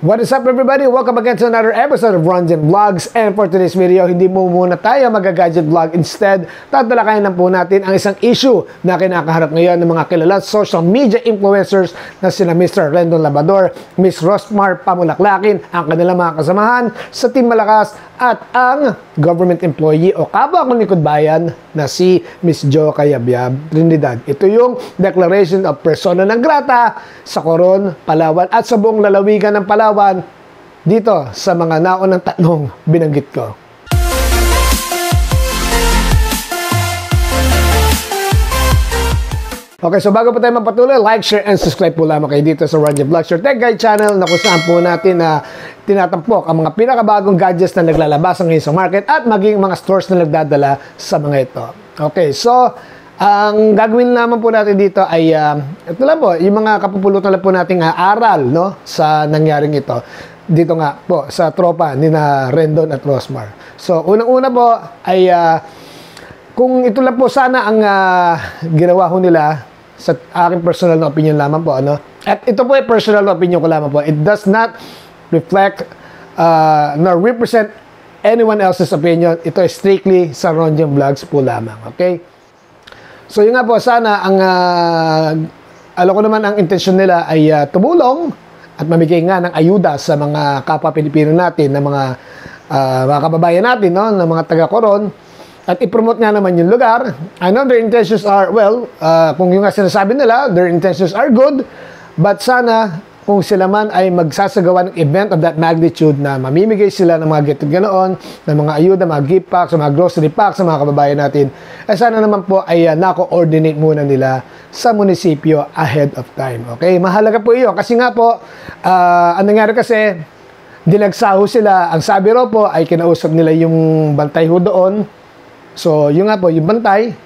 What is up everybody? Welcome again to another episode of Ronjen Vlogs. And for today's video, hindi mo muna tayo mag-gadget vlog. Instead, tatalakayin lang po natin ang isang issue na kinakaharap ngayon ng mga kilalang social media influencers na sina Mr. Rendon Labrador, Miss Rosmar Pamulaklakin, ang kanilang mga kasamahan sa Team Malakas at ang government employee o kapwa kong likod bayan na si Miss Jo Cayabyab Trinidad. Ito yung declaration of persona non grata sa Coron, Palawan at sa buong lalawigan ng Palawan dito sa mga naunang tatlong binanggit ko. Okay, so bago po tayo magpatuloy, like, share, and subscribe po lamang kayo dito sa Ronjen Vlogs, your tech guide channel na kung saan po natin tinatampok ang mga pinakabagong gadgets na naglalabas ngayon sa market at maging mga stores na nagdadala sa mga ito. Okay, so ang gagawin naman po natin dito ay ito lang po, yung mga kapupulutan lang po nating aral no, sa nangyaring ito. Dito nga po sa tropa ni na Rendon at Rosmar. So unang-una po ay kung ito lang po sana ang ginawa ho nila, sa aking personal na opinion lamang po, ano? At ito po ay personal na opinion ko lamang po. It does not reflect nor represent anyone else's opinion. Ito ay strictly sa Ronjen Vlogs po lamang. Okay? So yun nga po, sana ang alam ko naman ang intensyon nila ay tumulong at mamigay nga ng ayuda sa mga kapwa Pilipino natin, na mga kababayan natin, no? Na mga taga-Coron. At i-promote nga naman yung lugar. I know their intentions are, well, kung yung nga sinasabi nila, their intentions are good, but sana kung sila man ay magsasagawa ng event of that magnitude na mamimigay sila ng mga get ganoon, ng mga ayuda, mga gift packs, mga grocery packs sa mga kababayan natin, ay sana naman po ay nako-coordinate muna nila sa munisipyo ahead of time. Okay? Mahalaga po iyon. Kasi nga po, ang nangyari kasi, dinagsaho sila. Ang sabi raw po ay kinausap nila yung bantay ho doon. So, yung nga po, yung bantay,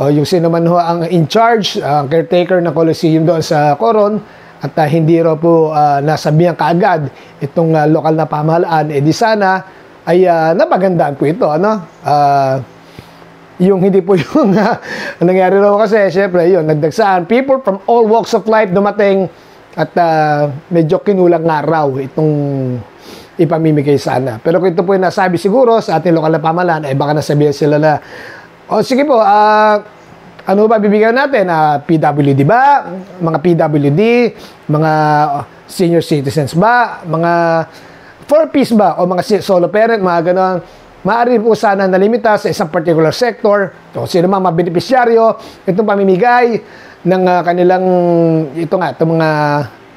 o yung sino man ho ang in charge, ang caretaker ng Coliseum doon sa Coron, at hindi raw po nasabihan kaagad itong lokal na pamahalaan, di sana ay napagandaan po ito, ano? Yung hindi po yung nangyari raw kasi, syempre, yun, nagdagsaan. People from all walks of life dumating at medyo kinulang nga raw itong ipamimigay sana. Pero kung ito po yung nasabi siguro sa ating lokal na pamahalaan, ay baka nasabihan sila na, o sige po, ano ba bibigyan natin? PWD ba? Mga PWD? Mga senior citizens ba? Mga 4-piece ba? O mga solo parent? Mga ganon. Maaari po sana nalimita sa isang particular sector. O sino mga beneficiaryo, itong pamimigay ng kanilang, itong mga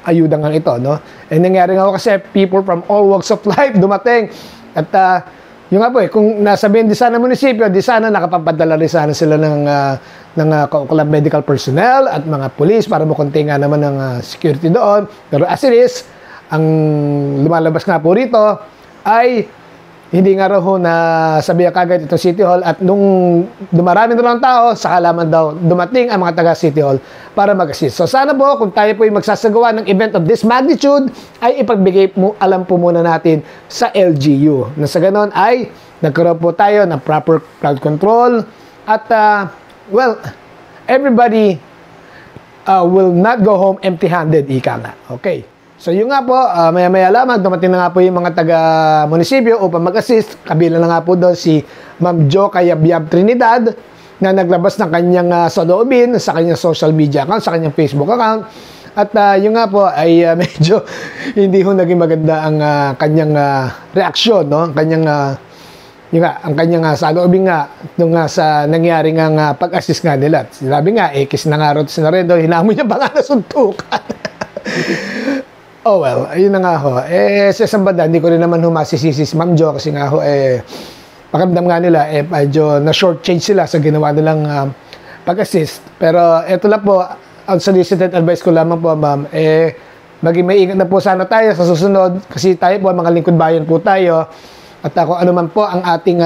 ayuda nga ito, no? Eh, nangyari nga kasi people from all walks of life dumating. At yung nga po kung nasabihin di sana munisipyo, di sana nakapapadala rin sana sila ng kaukulang medical personnel at mga police para makontain nga naman ng security doon. Pero as it is, ang lumalabas nga po rito ay hindi nga raw na sabihan kagad itong City Hall, at nung dumarami na ng tao, saka lamang daw dumating ang mga taga City Hall para mag-assist. So sana po, kung tayo po ay magsasagawa ng event of this magnitude, ay ipagbigay mo, alam po muna natin sa LGU. Na sa ganon ay nagkaroon po tayo ng proper crowd control at well, everybody will not go home empty-handed, ika nga. Okay. So yun nga po, maya-maya lamang, dumating na nga po yung mga taga-munisipyo upang mag-assist. Kabilang na nga po doon si Ma'am Jo Cayabyab Trinidad na naglabas ng kanyang saloobin sa kanyang social media account, sa kanyang Facebook account. At yun nga po ay medyo hindi ho naging maganda ang kanyang reaksyon, no? Ang kanyang saloobin nga nung sa nangyari nga pag-assist nga nila. Sinabi nga, kiss na nga rin si Narendo, hinamon niya ba nga nasuntukan? Oh well, ayun na nga ho. Sa isang banda, hindi ko rin naman masisisi si Ma'am Jo kasi nga ho, pakiramdam nga nila, medyo na-short change sila sa ginawa nilang pag-assist. Pero eto lang po, ang solicited advice ko lamang po, ma'am, maging maingat na po sana tayo sa susunod kasi tayo po, mga lingkod bayan po tayo. At kung ano man po ang ating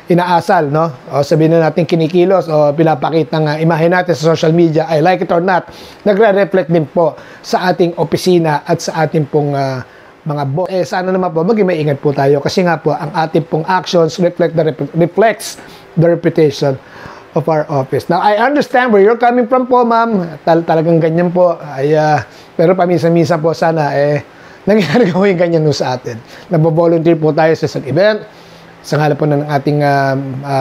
inaasal, no? O sabihin na natin kinikilos o pinapakita ng imahe natin sa social media, I like it or not, nagre-reflect din po sa ating opisina at sa ating pong mga boss. Sana naman po, maging maingat po tayo kasi nga po, ang ating pong actions reflects the reputation of our office. Now, I understand where you're coming from po, ma'am. Talagang ganyan po. Pero paminsan-minsan po sana, nangyari gawin ganyan no sa atin. Nagbo-volunteer po tayo sa isang event, sa ngalan po ng ating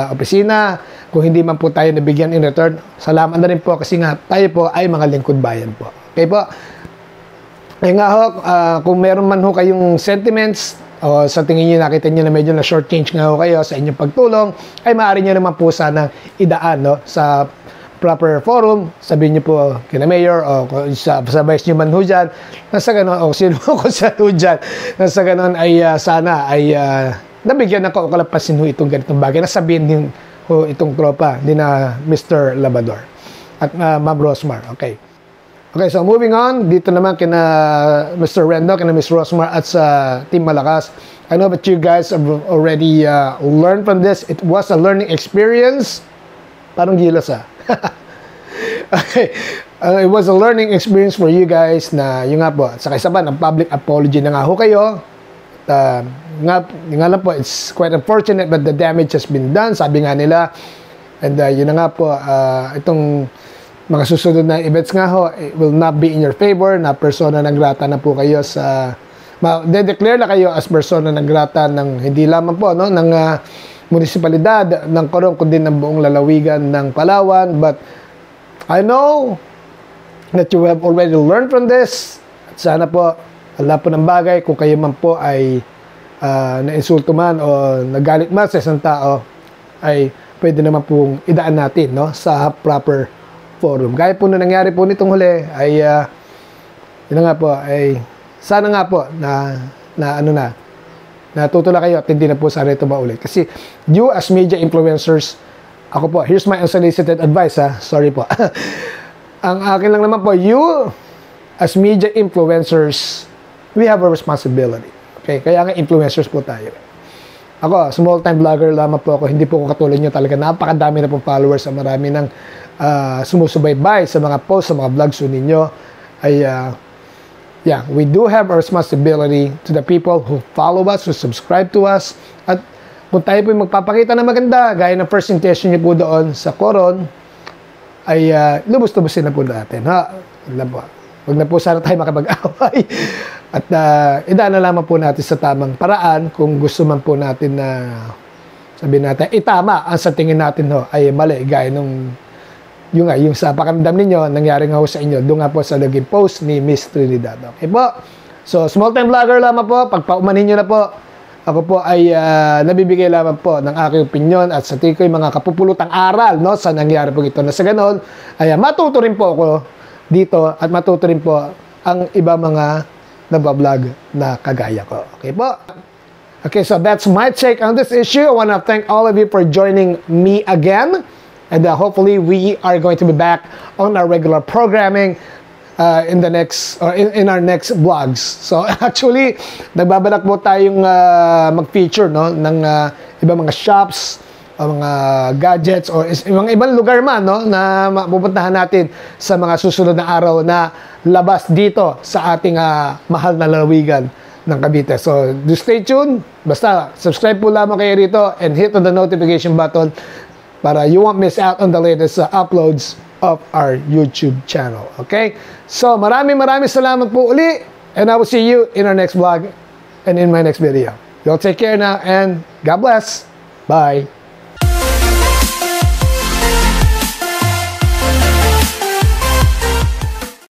opisina. Kung hindi man po tayo nabigyan in return, salamat na rin po kasi nga tayo po ay mga lingkod bayan po. Okay po? Kaya nga ho, kung meron man ho kayong sentiments o sa tingin nyo nakita nyo na medyo na short change nga ho kayo sa inyong pagtulong, ay maaari nyo naman po sana idaan no, sa proper forum, sabihin nyo po kina mayor o sa vice nyo man ho dyan, nasa ganon, o sino ko sa ho dyan, nasa ganon ay sana ay nabigyan ng kalapasin ho itong ganitong bagay, nasabihin din ho itong tropa, din na Mr. Labrador at Ma'am Rosmar. Okay. Okay, so moving on, dito naman kina Mr. Rendo, kina Ms. Rosmar at sa Team Malakas. I know that you guys have already learned from this. It was a learning experience. Parang gilas Okay. It was a learning experience for you guys na yun nga po. Saka isa pa, ng public apology na nga ho kayo. Nga lang po, it's quite unfortunate but the damage has been done, sabi nga nila. And yun na nga po, itong mga susunod na events nga ho, it will not be in your favor, na persona non grata na po kayo sa, de-declare na kayo as persona non grata ng hindi lamang po, no, ng munisipalidad ng Coron, kundi ng buong lalawigan ng Palawan. But I know that you have already learned from this. At sana po, wala po ng bagay kung kayo man po ay na-insulto man o nagalit man sa isang tao, ay pwede naman pong idaan natin no, sa proper forum. Gaya po na nangyari po nitong huli, ay yun nga po, ay sana nga po na natutula kayo at hindi na po sana ito maulit. Kasi you as media influencers, ako po, here's my unsolicited advice sorry po. Ang akin lang naman po, you as media influencers, we have a responsibility. Okay, kaya nga influencers po tayo. Ako, small time vlogger lamang po ako, hindi po ako katulad nyo talaga. Napakadami na pong followers sa marami ng sumusubaybay sa mga posts, sa mga vlogs ninyo. Ay, yeah, we do have a responsibility to the people who follow us, who subscribe to us. At kung tayo po magpapakita na maganda, gaya ng first intention nyo po doon sa Coron, ay lubos-lubosin na po natin. Huwag na po sana tayo makapag-away. At idaan na lamang po natin sa tamang paraan kung gusto man po natin na sabihin natin, tama ang sa tingin natin ay mali. Gaya nung yung sa pakiramdam ninyo, nangyari nga ho sa inyo. Doon nga po sa naging post ni Miss Trinidad. Okay po? So, small time vlogger lamang po. Pagpaumanin nyo na po, ako po ay nabibigay lamang po ng aking opinion at sa tingin ko yung mga kapupulutang aral no, sa nangyari po ito na sa ganon, ay matuto rin po ako dito at matuto rin po ang iba mga nagbablog na kagaya ko. Okay po? Okay, so that's my take on this issue. I want to thank all of you for joining me again. And hopefully we are going to be back on our regular programming in the next or in our next vlogs. So actually, nagbabalak po tayong mag-feature no ng ibang mga shops o mga gadgets o mga ibang lugar man no na mapupuntahan natin sa mga susunod na araw na labas dito sa ating mahal na lalawigan ng Cavite. So do stay tuned. Basta subscribe po lamang kayo rito and hit on the notification button para you won't miss out on the latest uploads of our YouTube channel. Okay? So, maraming salamat po uli. And I will see you in our next vlog and in my next video. Y'all take care now and God bless. Bye.